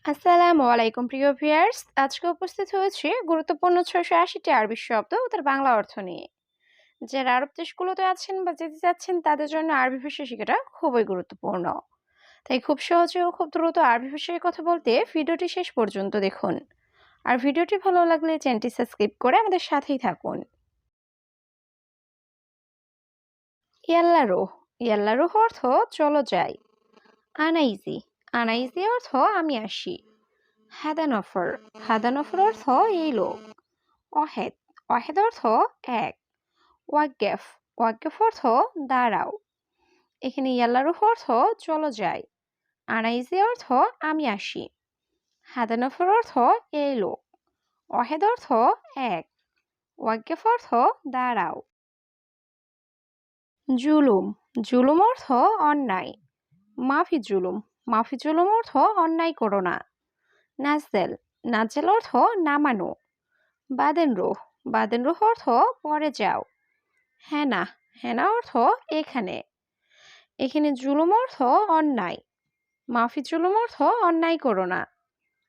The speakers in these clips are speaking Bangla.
আসসালামু আলাইকুম প্রিয় ভিউয়ার্স। আজকে উপস্থিত হয়েছি গুরুত্বপূর্ণ ৬৮০টি আরবি শব্দ ও তার বাংলা অর্থ নিয়ে। যারা আরব দেশগুলোতে আছেন বা যেতে চাচ্ছেন তাদের জন্য আরবি ভাষা শেখাটা খুবই গুরুত্বপূর্ণ। তাই খুব সহজে ও খুব দ্রুত আরবি ভাষায় কথা বলতে ভিডিওটি শেষ পর্যন্ত দেখুন। আর ভিডিওটি ভালো লাগলে চ্যানেলটি সাবস্ক্রাইব করে আমাদের সাথেই থাকুন। ইয়াল্লা রুহ। ইয়াল্লা রুহ অর্থ চলো যাই। আনাইজি। আনাইজি অর্থ আমি আসি। হাদানফর। হাদানফর অর্থ এই লোক। অহেদ। অহেদ অর্থ এক। ওয়াক্কেফ। ওয়াক্কেফ অর্থ দাঁড়াও। এখানে ইয়াল্লারুহ অর্থ চলো যাই। আনাইজি অর্থ আমি আসি। হাদানফর অর্থ এই লোক। অহেদ অর্থ এক। ওয়াক্কেফ অর্থ দাঁড়াও। জুলুম। জুলুম অর্থ অন্যায়। মাফি জুলুম। মাফি জুলুম অর্থ অন্যায় করো না। নাজেল। নাজেল অর্থ নামানো। বাদেন রুহ। বাদেন রুহ অর্থ পরে যাও। হেনা। হেনা অর্থ এখানে। এখানে জুলুম অর্থ অন্যায়। মাফি জুলুম অর্থ অন্যায় করো না।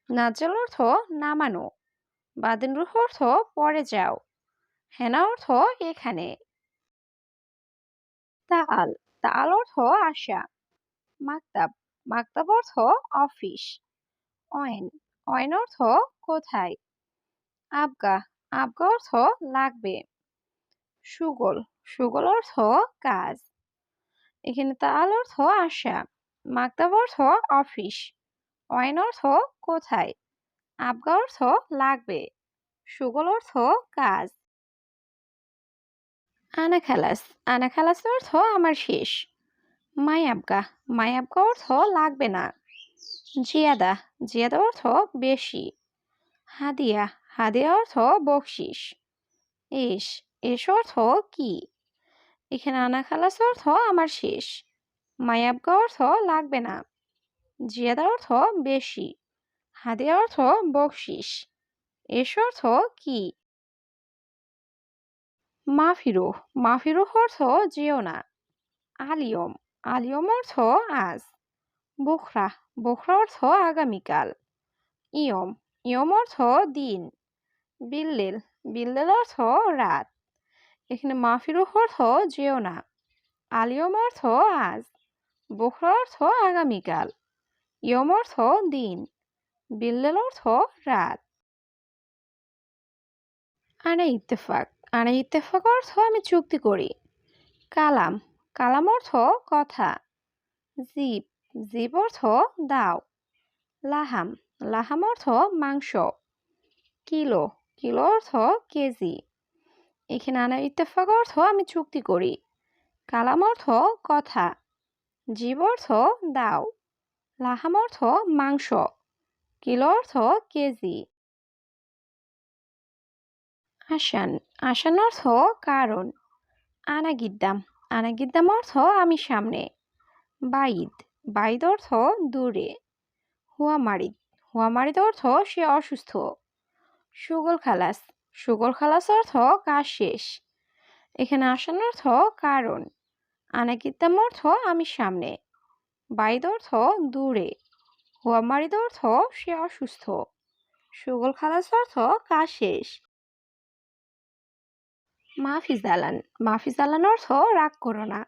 নাজেল অর্থ নামানো। বাদেন রুহ অর্থ পরে যাও। হেনা অর্থ এখানে। তাআল। তাআল অর্থ আসা। মাকতাব। মাকতাব অর্থ অফিস। অয়েন। অয়েন অর্থ কোথায়। আবগা। আবগা অর্থ লাগবে। সুগল। সুগল অর্থ কাজ। এখানে তাআল অর্থ আসা। মাকতাব অর্থ অফিস। অয়েন অর্থ কোথায়। আবগা অর্থ লাগবে। সুগল অর্থ কাজ। আনা খালাস। আনা খালাস অর্থ আমার শেষ। মাই আবগা। মাই আবগা অর্থ লাগবে না। জিয়াদা। জিয়াদা অর্থ বেশি। হাদিয়া। হাদিয়া অর্থ বকশিস। এস। এস অর্থ কি। এখানে আনা খালাস অর্থ আমার শেষ। মাই আবগা অর্থ লাগবে না। জিয়াদা অর্থ বেশি। হাদিয়া অর্থ বকশিস। এস অর্থ কি। মাফিরুহ। মাফিরুহ অর্থ যেও না। আলিয়ম। আলিয়ম অর্থ আজ। বুখরা। বুখরা অর্থ আগামীকাল। ইয়ম। ইয়ম অর্থ দিন। বিল্লেল। বিল্লেল অর্থ রাত। এখানে মাফিরুহ অর্থ যেও না। আলিয়ম অর্থ আজ। বুখরা অর্থ আগামীকাল। ইয়ম অর্থ দিন। বিল্লেল অর্থ রাত। আনা ইত্তেফাক। আনা ইত্তেফাক অর্থ আমি চুক্তি করি। কালাম। কালাম অর্থ কথা। জিব। জিব অর্থ দাও। লাহাম। লাহাম অর্থ মাংস। কিলো। কিলো অর্থ কেজি। এখানে আনা ইত্তেফাক অর্থ আমি চুক্তি করি। কালাম অর্থ কথা। জিব অর্থ দাও। লাহাম অর্থ মাংস। কিলো অর্থ কেজি। আসান। আসান অর্থ কারণ। আনাগিদ্দাম। আনাগিদ্দাম অর্থ আমি সামনে। বাইদ। বাইদ অর্থ দূরে। হুয়া মারিদ। হুয়া মারিদ অর্থ সে অসুস্থ। সুগল খালাস। সুগল খালাস অর্থ কাজ শেষ। এখানে আসান অর্থ কারণ। আনাগিদ্দাম অর্থ আমি সামনে। বাইদ অর্থ দূরে। হুয়া মারিদ অর্থ সে অসুস্থ। সুগল খালাস অর্থ কাজ শেষ। মাফি জালান। মাফি জালান অর্থ রাগ করো না।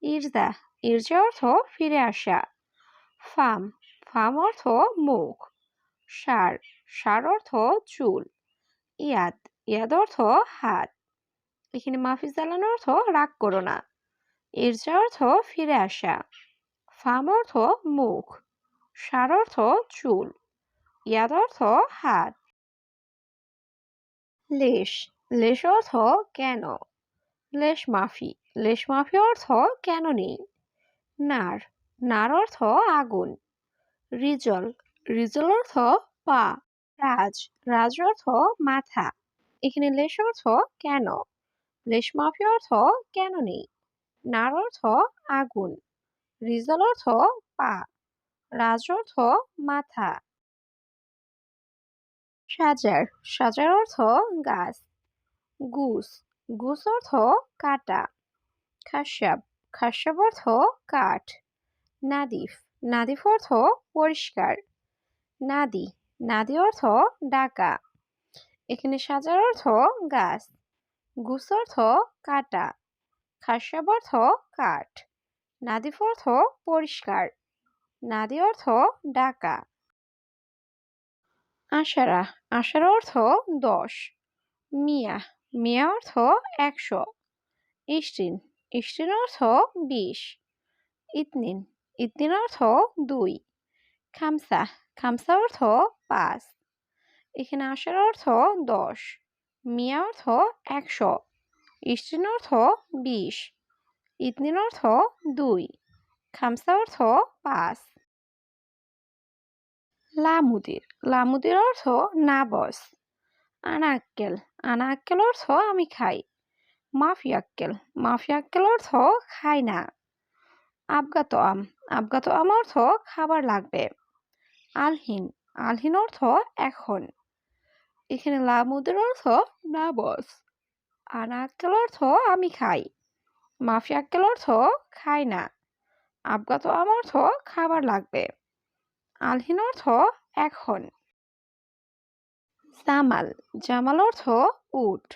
ইরজা। ইরজা অর্থ ফিরে আসা। ফাম। ফাম অর্থ মুখ। সার। সার অর্থ চুল। ইয়াদ। ইয়াদ অর্থ হাত। এখানে মাফি জালান অর্থ রাগ করো না। ইরজা অর্থ ফিরে আসা। ফাম অর্থ মুখ। সার অর্থ চুল। ইয়াদ অর্থ হাত। লেশ। লেশ অর্থ কেন। লেশ মাফি। লেশ মাফি অর্থ কেন নেই। নার। নার অর্থ আগুন। রিজল। রিজল অর্থ পা। রাজ। রাজ অর্থ মাথা। এখানে লেশ অর্থ কেন। লেশ মাফি অর্থ কেন নেই। নার অর্থ আগুন। রিজল অর্থ পা। রাজ অর্থ মাথা। সাজার। সাজার অর্থ গাছ। গুস। গুস অর্থ কাটা। খাসাব। খাসাব অর্থ কাঠ। নাদিফ। নাদিফ অর্থ পরিষ্কার। নাদি, নাদি অর্থ ডাকা। এখানে সাজার অর্থ গাছ, গুছ অর্থ কাটা, খাসাব অর্থ কাঠ, নাদিফ অর্থ পরিষ্কার, নাদি অর্থ ডাকা। আশারা, আশারা অর্থ 10, মিয়া, মিয়া অর্থ 100, ইশরিন, ইশরিন অর্থ 20, ইতনিন, ইতনিন অর্থ 2, খামসা, খামসা অর্থ 5। এখানে আশার অর্থ 10, মিয়া অর্থ 100, ইশরিন অর্থ 20, ইতনিন অর্থ 2, খামসা অর্থ 5। লামুদির, লামুদির অর্থ না বস। আনা আক্কেল, আনা আক্কেল অর্থ আমি খাই। মাফি আক্কেল, মাফি আক্কেল অর্থ খাই না। আবগাত আম, আবগাত আম অর্থ খাবার লাগবে। আলহিন, আলহিন অর্থ এখন। এখানে লামুদের অর্থ না বস। আনা আক্কেল অর্থ আমি খাই। মাফি আক্কেল অর্থ খাই না। আবগাত আম অর্থ খাবার লাগবে। আলহিন অর্থ এখন। জামাল, জামাল অর্থ উট।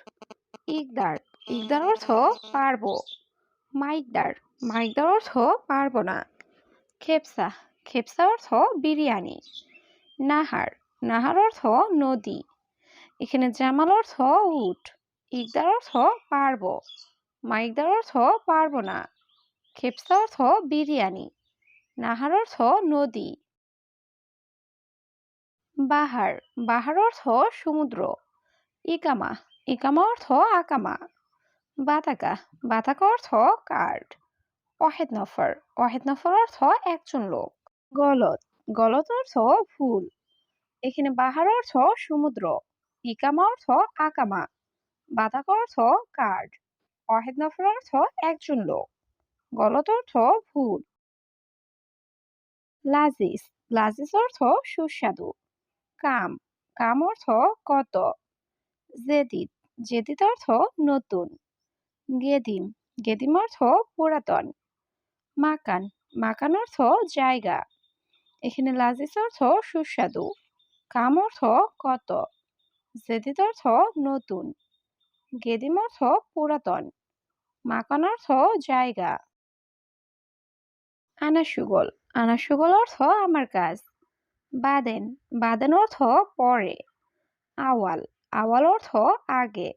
ইকদার, ইকদার অর্থ পারবো। মাইকদার, মাইকদার অর্থ পারবো না। খেপসা, খেপসা অর্থ বিরিয়ানি। নাহার, নাহার অর্থ নদী। এখানে জামাল অর্থ উট, ইকদার অর্থ পারবো, মাইকদার অর্থ পারবো না, খেপসা অর্থ বিরিয়ানি, নাহার অর্থ নদী। বাহার, বাহার অর্থ সমুদ্র। ইকামা, ইকামা অর্থ আকামা। বাতাকা, বাতাকা অর্থ কার্ড। ওয়াহেদ নফর, ওয়াহেদ নফর অর্থ একজন লোক। গলত, গলত অর্থ ফুল। এখানে বাহার অর্থ সমুদ্র, ইকামা অর্থ আকামা, বাতাকা অর্থ কার্ড, ওয়াহেদ নফর অর্থ একজন লোক, গলত অর্থ ফুল। লাজিজ, লাজিজ অর্থ সুস্বাদু। কাম, কাম অর্থ কত। জেদিদ, জেদিদ অর্থ নতুন। গেদিম, গেদিম অর্থ পুরাতন। মাকান, মাকান অর্থ জায়গা। এখানে লাজিজ অর্থ সুস্বাদু, কাম অর্থ কত, জেদিদ অর্থ নতুন, গেদিম অর্থ পুরাতন, মাকান অর্থ জায়গা। আনাসুগল, আনাসুগল অর্থ আমার কাজ। বাদেন, বাদেন অর্থ পরে। আওয়াল, আওয়াল অর্থ আগে।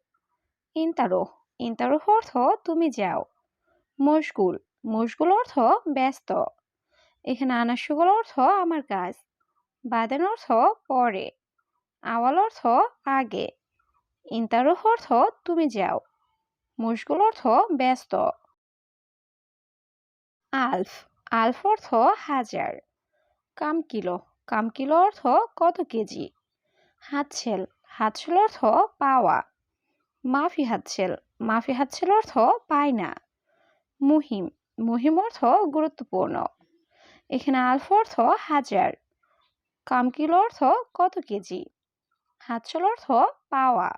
ইন্তারো, ইন্তারো অর্থ তুমি যাও। মশগুল, মশগুল অর্থ ব্যস্ত। এখানে আনাসুগল অর্থ আমার কাজ, বাদেন অর্থ পরে, আওয়াল অর্থ আগে, ইন্তারো অর্থ তুমি যাও, মশগুল অর্থ ব্যস্ত। আলফ, আলফ অর্থ হাজার। কাম কিলো, কাম কিলো অর্থ কত কেজি। হাতছেল, হাতছেল অর্থ পাওয়া। মাফি হাতছেল, মাফি হাতছেল অর্থ পায় না। মুহিম, মুহিম অর্থ গুরুত্বপূর্ণ। এখানে আলফ অর্থ হাজার, কাম কিলো অর্থ কত কেজি, হাতছেল অর্থ পাওয়া,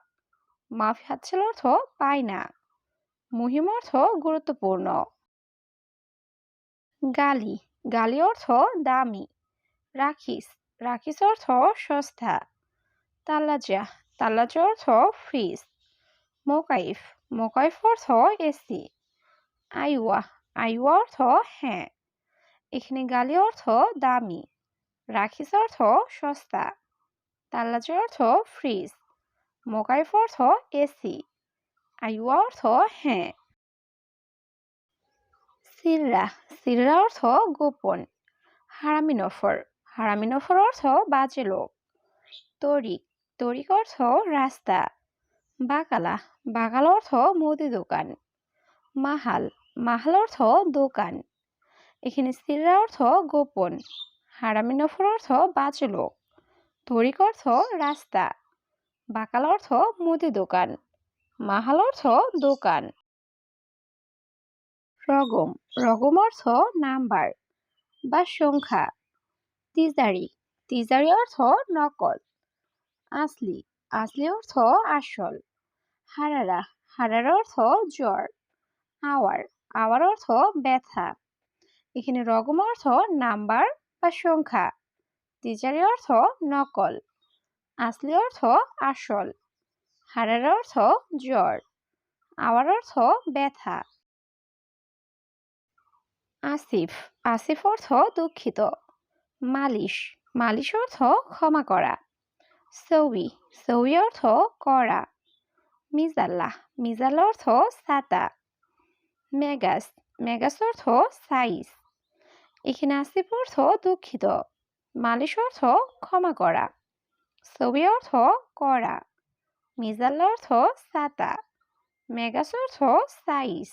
মাফি হাতছেল অর্থ পায় না, মুহিম অর্থ গুরুত্বপূর্ণ। গালি, গালি অর্থ দামি। রাখিস, রাখিস অর্থ সস্তা। তাল্লাজা, তাল্লাজা অর্থ ফ্রিজ। মোকাইফ, মোকাইফ অর্থ এসি। আইওয়া, আইওয়া অর্থ হ্যাঁ। এখানে গালি অর্থ দামি, রাখিস অর্থ সস্তা, তাল্লাজা অর্থ ফ্রিজ, মোকাইফ অর্থ এসি, আইওয়া অর্থ হ্যাঁ। সিররা, সিররা অর্থ গোপন। হারামি নফর, হারামি নফর অর্থ বাজে লোক। তরিক, তরিক অর্থ রাস্তা। বাকালা, বাকালা অর্থ মুদি দোকান। মাহাল, মাহাল অর্থ দোকান। এখানে সিররা অর্থ গোপন, হারামি নফর অর্থ বাজে লোক, তরিক অর্থ রাস্তা, বাকালা অর্থ মুদি দোকান, মাহাল অর্থ দোকান। রগম, রগম অর্থ নাম্বার বা সংখ্যা। তিজারি, তিজারি অর্থ নকল। আসলি, আসলি অর্থ আসল। হারারা, হারারা অর্থ জ্বর। আওয়ার, আওয়ার অর্থ ব্যথা। এখানে রগম অর্থ নাম্বার বা সংখ্যা, টিচারি অর্থ নকল, আসলি অর্থ আসল, হাড়ের অর্থ জ্বর, আওয়ার অর্থ ব্যথা। আসিফ, আসিফ অর্থ দুঃখিত। মালিশ, মালিশ অর্থ ক্ষমা করা। সৌই, সৌই অর্থ করা। মিজাল্লাহ, মিজাল্লা অর্থ ছাতা। মেগাস, মেগাস অর্থ সাইজ। এখানে আসিফ অর্থ দুঃখিত, মালিশ অর্থ ক্ষমা করা, সৌই অর্থ করা, মিজাল্লা অর্থ ছাতা, মেগাস অর্থ সাইজ।